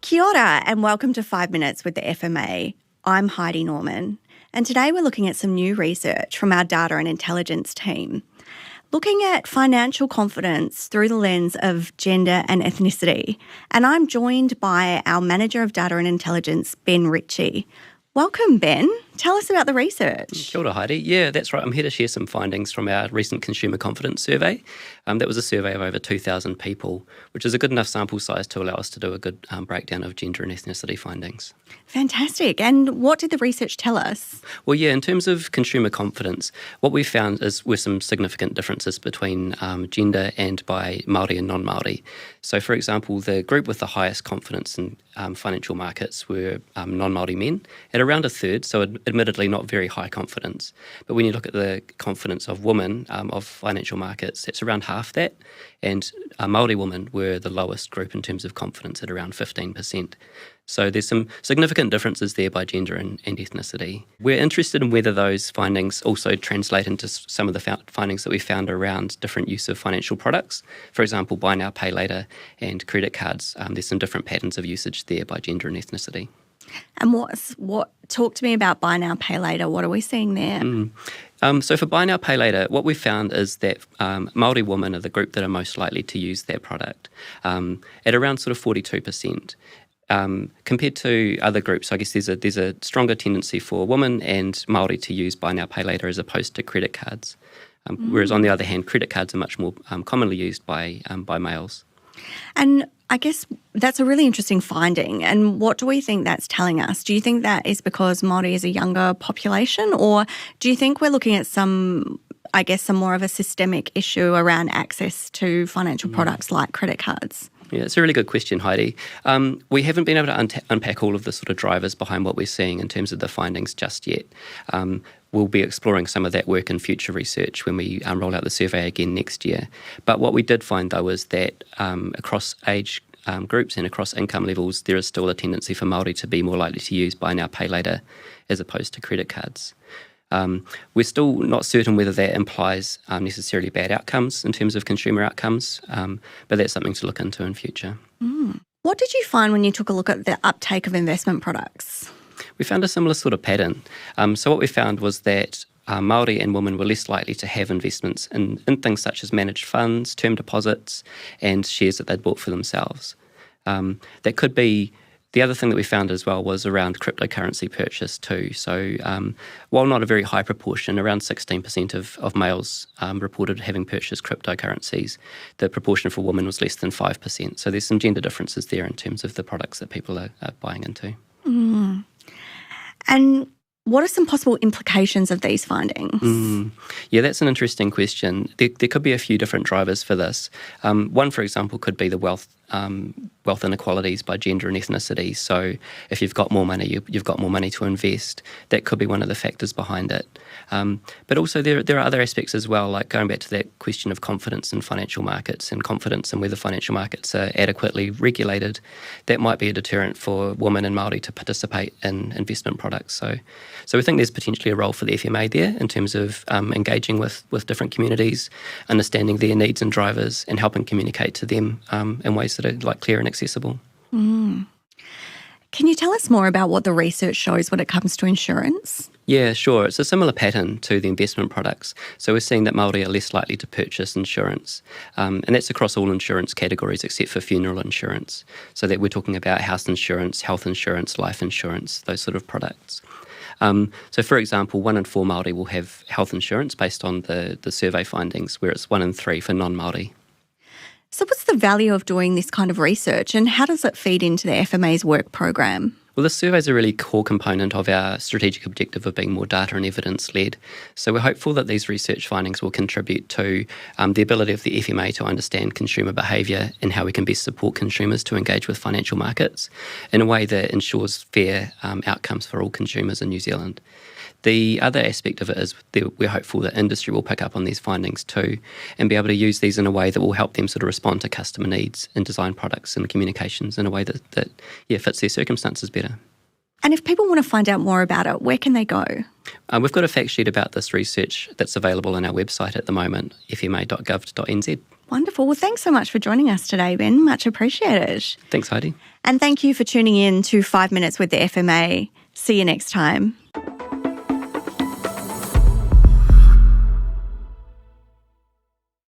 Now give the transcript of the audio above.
Kia ora and welcome to 5 Minutes with the FMA. I'm Heidi Norman, and today we're looking at some new research from our data and intelligence team, looking at financial confidence through the lens of gender and ethnicity. And I'm joined by our Manager of Data and Intelligence, Ben Ritchie. Welcome, Ben. Tell us about the research. Kia ora, Heidi. Yeah, that's right. I'm here to share some findings from our recent consumer confidence survey. That was a survey of over 2,000 people, which is a good enough sample size to allow us to do a good breakdown of gender and ethnicity findings. Fantastic. And what did the research tell us? Well, yeah, in terms of consumer confidence, what we found were some significant differences between gender and by Māori and non-Māori. So, for example, the group with the highest confidence in financial markets were non-Māori men at around a third, so admittedly not very high confidence. But when you look at the confidence of women of financial markets, it's around half that. And Māori women were the lowest group in terms of confidence at around 15%. So there's some significant differences there by gender and ethnicity. We're interested in whether those findings also translate into some of the findings that we found around different use of financial products. For example, buy now, pay later and credit cards. There's some different patterns of usage there by gender and ethnicity. And talk to me about buy now, pay later. What are we seeing there? So for buy now, pay later, what we found is that Māori women are the group that are most likely to use that product at around sort of 42%. Compared to other groups, I guess there's a stronger tendency for women and Māori to use buy now, pay later as opposed to credit cards. Whereas on the other hand, credit cards are much more commonly used by males. And I guess that's a really interesting finding. And what do we think that's telling us? Do you think that is because Māori is a younger population, or do you think we're looking at some more of a systemic issue around access to financial products like credit cards? Yeah, it's a really good question, Heidi. We haven't been able to unpack all of the sort of drivers behind what we're seeing in terms of the findings just yet. We'll be exploring some of that work in future research when we roll out the survey again next year. But what we did find, though, is that across age groups and across income levels, there is still a tendency for Māori to be more likely to use buy now, pay later as opposed to credit cards. We're still not certain whether that implies necessarily bad outcomes in terms of consumer outcomes, but that's something to look into in future. What did you find when you took a look at the uptake of investment products? We found a similar sort of pattern. So what we found was that Māori and women were less likely to have investments in things such as managed funds, term deposits, and shares that they'd bought for themselves. That could be. The other thing that we found as well was around cryptocurrency purchase too. So while not a very high proportion, around 16% of males reported having purchased cryptocurrencies, the proportion for women was less than 5%. So there's some gender differences there in terms of the products that people are buying into. And what are some possible implications of these findings? Yeah, that's an interesting question. There could be a few different drivers for this. One, for example, could be the wealth inequalities by gender and ethnicity. So if you've got more money, you've got more money to invest. That could be one of the factors behind it. But also there are other aspects as well, like going back to that question of confidence in financial markets and confidence in whether financial markets are adequately regulated. That might be a deterrent for women and Māori to participate in investment products. So we think there's potentially a role for the FMA there in terms of engaging with different communities, understanding their needs and drivers, and helping communicate to them in ways that are clear and accessible. Can you tell us more about what the research shows when it comes to insurance? Yeah, sure. It's a similar pattern to the investment products. So we're seeing that Māori are less likely to purchase insurance. And that's across all insurance categories except for funeral insurance. So that we're talking about house insurance, health insurance, life insurance, those sort of products. So, for example, 1 in 4 Māori will have health insurance based on the survey findings, where it's 1 in 3 for non-Māori. So what's the value of doing this kind of research, and how does it feed into the FMA's work program? Well, this survey is a really core component of our strategic objective of being more data and evidence-led. So we're hopeful that these research findings will contribute to the ability of the FMA to understand consumer behaviour and how we can best support consumers to engage with financial markets in a way that ensures fair outcomes for all consumers in New Zealand. The other aspect of it is that we're hopeful that industry will pick up on these findings too and be able to use these in a way that will help them sort of respond to customer needs and design products and communications in a way that fits their circumstances better. And if people want to find out more about it, where can they go? We've got a fact sheet about this research that's available on our website at the moment, fma.gov.nz. Wonderful. Well, thanks so much for joining us today, Ben. Much appreciated. Thanks, Heidi. And thank you for tuning in to 5 Minutes with the FMA. See you next time.